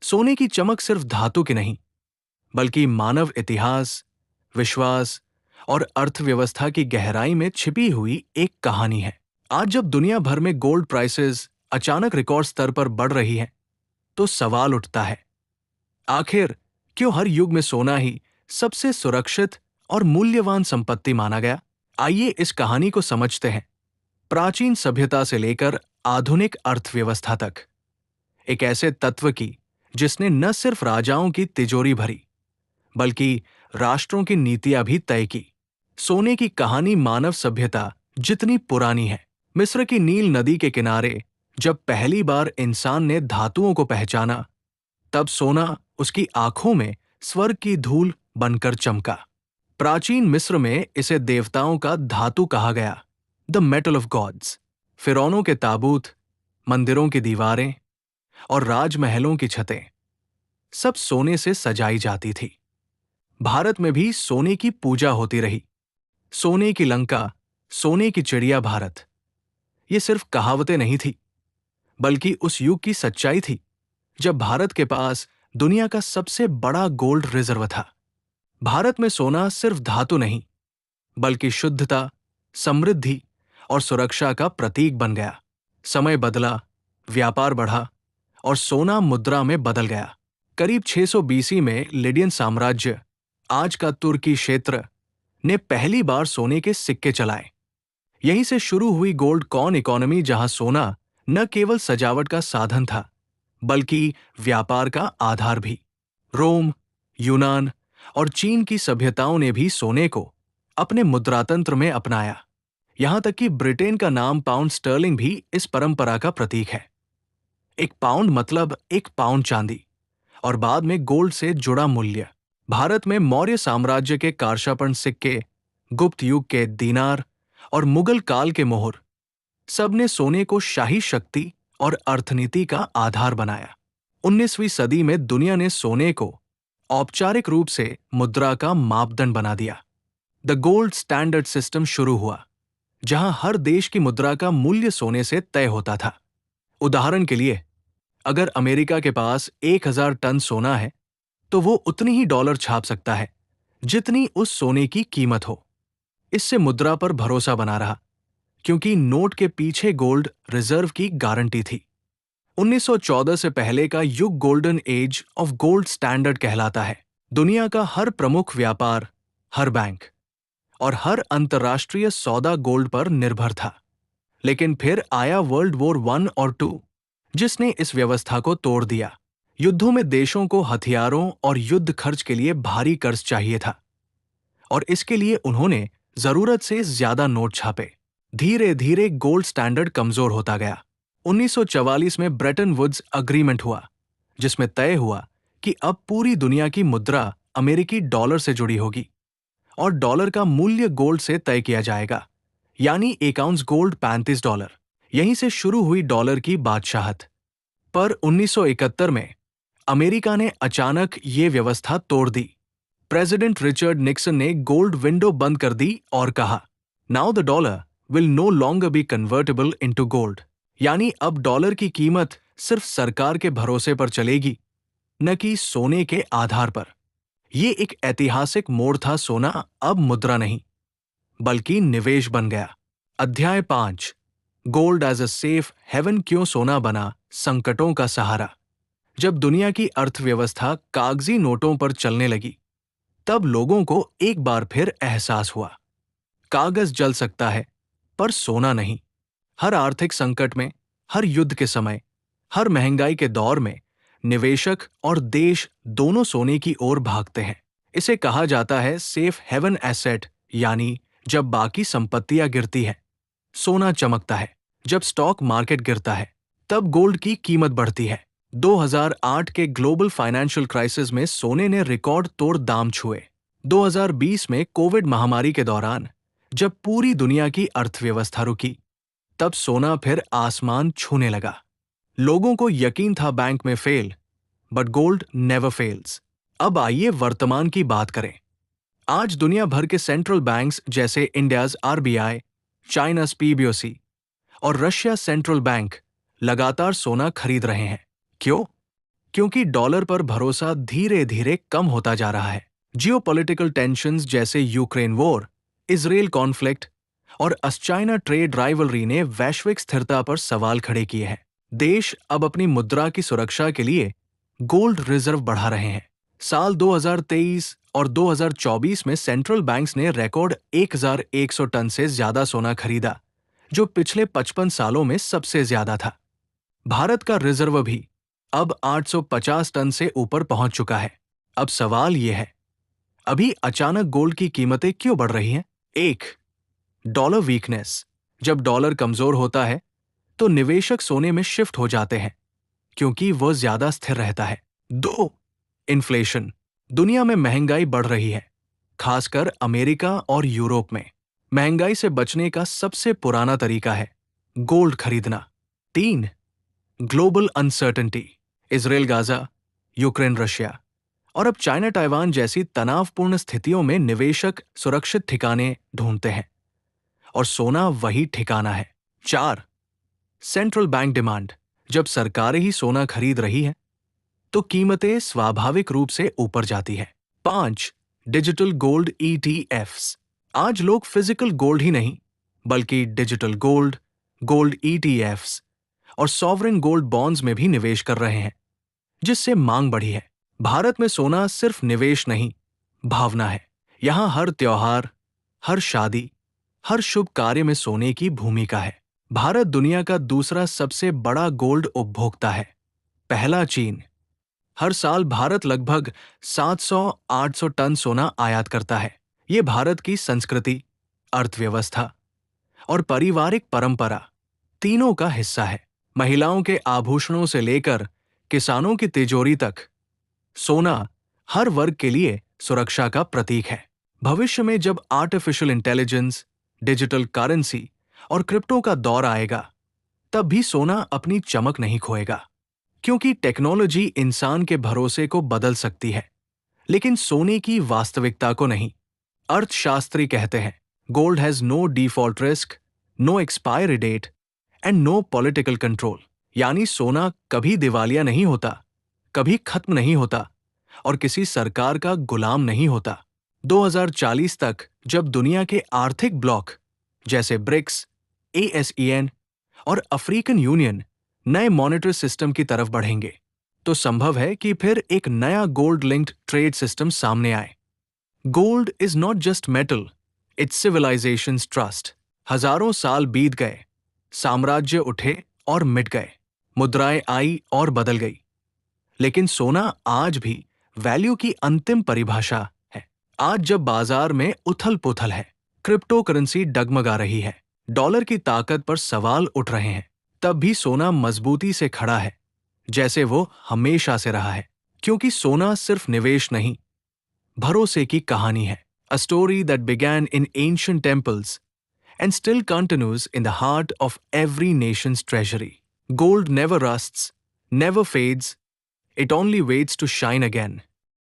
सोने की चमक सिर्फ धातु की नहीं, बल्कि मानव इतिहास, विश्वास और अर्थव्यवस्था की गहराई में छिपी हुई एक कहानी है। आज जब दुनिया भर में गोल्ड प्राइसेस अचानक रिकॉर्ड स्तर पर बढ़ रही है, तो सवाल उठता है, आखिर क्यों हर युग में सोना ही सबसे सुरक्षित और मूल्यवान संपत्ति माना गया? आइए इस कहानी को समझते हैं, प्राचीन सभ्यता से लेकर आधुनिक अर्थव्यवस्था तक, एक ऐसे तत्व की जिसने न सिर्फ राजाओं की तिजोरी भरी, बल्कि राष्ट्रों की नीतियां भी तय की। सोने की कहानी मानव सभ्यता जितनी पुरानी है। मिस्र की नील नदी के किनारे जब पहली बार इंसान ने धातुओं को पहचाना, तब सोना उसकी आंखों में स्वर्ग की धूल बनकर चमका। प्राचीन मिस्र में इसे देवताओं का धातु कहा गया, द मेटल ऑफ गॉड्स। फिरौनों के ताबूत, मंदिरों की दीवारें और राजमहलों की छतें सब सोने से सजाई जाती थी। भारत में भी सोने की पूजा होती रही। सोने की लंका, सोने की चिड़िया भारत, ये सिर्फ कहावतें नहीं थी, बल्कि उस युग की सच्चाई थी जब भारत के पास दुनिया का सबसे बड़ा गोल्ड रिजर्व था। भारत में सोना सिर्फ धातु नहीं, बल्कि शुद्धता, समृद्धि और सुरक्षा का प्रतीक बन गया। समय बदला, व्यापार बढ़ा और सोना मुद्रा में बदल गया। करीब 600 बीसी में लिडियन साम्राज्य, आज का तुर्की क्षेत्र, ने पहली बार सोने के सिक्के चलाए। यहीं से शुरू हुई गोल्ड कॉइन इकोनॉमी, जहां सोना न केवल सजावट का साधन था, बल्कि व्यापार का आधार भी। रोम, यूनान और चीन की सभ्यताओं ने भी सोने को अपने मुद्रातंत्र में अपनाया। यहां तक कि ब्रिटेन का नाम पाउंड स्टर्लिंग भी इस परंपरा का प्रतीक है। एक पाउंड मतलब एक पाउंड चांदी, और बाद में गोल्ड से जुड़ा मूल्य। भारत में मौर्य साम्राज्य के कारशापन सिक्के, गुप्त युग के दीनार और मुगल काल के मोहर, सबने सोने को शाही शक्ति और अर्थनीति का आधार बनाया। 19वीं सदी में दुनिया ने सोने को औपचारिक रूप से मुद्रा का मापदंड बना दिया। द गोल्ड स्टैंडर्ड सिस्टम शुरू हुआ, जहां हर देश की मुद्रा का मूल्य सोने से तय होता था। उदाहरण के लिए, अगर अमेरिका के पास 1000 टन सोना है, तो वो उतनी ही डॉलर छाप सकता है जितनी उस सोने की कीमत हो। इससे मुद्रा पर भरोसा बना रहा, क्योंकि नोट के पीछे गोल्ड रिजर्व की गारंटी थी। 1914 से पहले का युग golden age of gold standard कहलाता है। दुनिया का हर प्रमुख व्यापार, हर बैंक और हर अंतर्राष्ट्रीय सौदा गोल्ड पर निर्भर था। लेकिन फिर आया वर्ल्ड वॉर 1 और 2, जिसने इस व्यवस्था को तोड़ दिया। युद्धों में देशों को हथियारों और युद्ध खर्च के लिए भारी कर्ज चाहिए था, और इसके लिए उन्होंने जरूरत से ज्यादा नोट छापे। धीरे धीरे गोल्ड स्टैंडर्ड कमजोर होता गया। 1944 में ब्रेटन वुड्स अग्रीमेंट हुआ, जिसमें तय हुआ कि अब पूरी दुनिया की मुद्रा अमेरिकी डॉलर से जुड़ी होगी और डॉलर का मूल्य गोल्ड से तय किया जाएगा, यानी एक आउंस गोल्ड $35। यहीं से शुरू हुई डॉलर की बादशाहत। पर 1971 में अमेरिका ने अचानक ये व्यवस्था तोड़ दी। प्रेसिडेंट रिचर्ड निक्सन ने गोल्ड विंडो बंद कर दी और कहा, now the dollar will no longer be convertible into gold, यानी अब डॉलर की कीमत सिर्फ सरकार के भरोसे पर चलेगी, न कि सोने के आधार पर। ये एक ऐतिहासिक मोड़ था। सोना अब मुद्रा नहीं, बल्कि निवेश बन गया। अध्याय 5, gold as a safe haven. क्यों सोना बना संकटों का सहारा? जब दुनिया की अर्थव्यवस्था कागजी नोटों पर चलने लगी, तब लोगों को एक बार फिर एहसास हुआ, कागज जल सकता है, पर सोना नहीं। हर आर्थिक संकट में, हर युद्ध के समय, हर महंगाई के दौर में निवेशक और देश दोनों सोने की ओर भागते हैं। इसे कहा जाता है सेफ हेवन एसेट, यानी जब बाकी संपत्तियां गिरती हैं, सोना चमकता है। जब स्टॉक मार्केट गिरता है, तब गोल्ड की कीमत बढ़ती है। 2008 के ग्लोबल फाइनेंशियल क्राइसिस में सोने ने रिकॉर्ड तोड़ दाम छुए। 2020 में कोविड महामारी के दौरान जब पूरी दुनिया की अर्थव्यवस्था रुकी, तब सोना फिर आसमान छूने लगा। लोगों को यकीन था बैंक में fail, but gold never fails. अब आइए वर्तमान की बात करें। आज दुनिया भर के सेंट्रल बैंक्स जैसे इंडियाज आरबीआई, चाइनाज पीबीओसी और रशिया सेंट्रल बैंक लगातार सोना खरीद रहे हैं। क्यों? क्योंकि डॉलर पर भरोसा धीरे धीरे कम होता जा रहा है। जियोपॉलिटिकल टेंशन्स जैसे यूक्रेन वॉर, इजराइल कॉन्फ्लिक्ट और चाइना ट्रेड राइवलरी ने वैश्विक स्थिरता पर सवाल खड़े किए हैं। देश अब अपनी मुद्रा की सुरक्षा के लिए गोल्ड रिजर्व बढ़ा रहे हैं। साल 2023 और 2024 में सेंट्रल बैंक्स ने रिकॉर्ड 1100 टन से ज्यादा सोना खरीदा, जो पिछले 55 सालों में सबसे ज्यादा था। भारत का रिजर्व भी अब 850 टन से ऊपर पहुंच चुका है। अब सवाल यह है, अभी अचानक गोल्ड की कीमतें क्यों बढ़ रही हैं? 1. Dollar weakness. जब डॉलर कमजोर होता है तो निवेशक सोने में शिफ्ट हो जाते हैं क्योंकि वह ज्यादा स्थिर रहता है। 2. इन्फ्लेशन। दुनिया में महंगाई बढ़ रही है, खासकर अमेरिका और यूरोप में। महंगाई से बचने का सबसे पुराना तरीका है गोल्ड खरीदना। 3. Global uncertainty. Israel Gaza, Ukraine Russia और अब चाइना ताइवान जैसी तनावपूर्ण स्थितियों में निवेशक सुरक्षित ठिकाने ढूंढते हैं और सोना वही ठिकाना है। 4. Central bank demand. जब सरकारें ही सोना खरीद रही हैं तो कीमतें स्वाभाविक रूप से ऊपर जाती है। 5. Digital gold ETFs। आज लोग फिजिकल गोल्ड ही नहीं बल्कि डिजिटल गोल्ड, गोल्ड ETFs और सॉवरेन गोल्ड बॉन्ड्स में भी निवेश कर रहे हैं, जिससे मांग बढ़ी है। भारत में सोना सिर्फ निवेश नहीं, भावना है। यहां हर त्योहार, हर शादी, हर शुभ कार्य में सोने की भूमिका है। भारत दुनिया का दूसरा सबसे बड़ा गोल्ड उपभोक्ता है, पहला चीन। हर साल भारत लगभग 700-800 टन सोना आयात करता है। ये भारत की संस्कृति, अर्थव्यवस्था और पारिवारिक परंपरा तीनों का हिस्सा है। महिलाओं के आभूषणों से लेकर किसानों की तिजोरी तक, सोना हर वर्ग के लिए सुरक्षा का प्रतीक है। भविष्य में जब आर्टिफिशियल इंटेलिजेंस, डिजिटल करेंसी और क्रिप्टो का दौर आएगा, तब भी सोना अपनी चमक नहीं खोएगा, क्योंकि टेक्नोलॉजी इंसान के भरोसे को बदल सकती है, लेकिन सोने की वास्तविकता को नहीं। अर्थशास्त्री कहते हैं, gold has no default risk, no expiry date and no political control. यानी सोना कभी दिवालिया नहीं होता, कभी खत्म नहीं होता और किसी सरकार का गुलाम नहीं होता। 2040 तक जब दुनिया के आर्थिक ब्लॉक जैसे ब्रिक्स, ASEAN और अफ्रीकन यूनियन नए मॉनेटरी सिस्टम की तरफ बढ़ेंगे, तो संभव है कि फिर एक नया गोल्ड लिंक्ड ट्रेड सिस्टम सामने आए। Gold is not just metal, it's civilisation's trust. हजारों साल बीत गए, साम्राज्य उठे और मिट गए, मुद्राएं आई और बदल गई, लेकिन सोना आज भी वैल्यू की अंतिम परिभाषा है। आज जब बाजार में उथल-पुथल है, क्रिप्टो करेंसी डगमगा रही है, डॉलर की ताकत पर सवाल उठ रहे हैं, तब भी सोना मजबूती से खड़ा है, जैसे वो हमेशा से रहा है। क्योंकि सोना सिर्फ निवेश नहीं, भरोसे की कहानी है। A story that began in ancient temples and still continues in the heart of every nation's treasury. Gold never rusts, never fades, it only waits to shine again.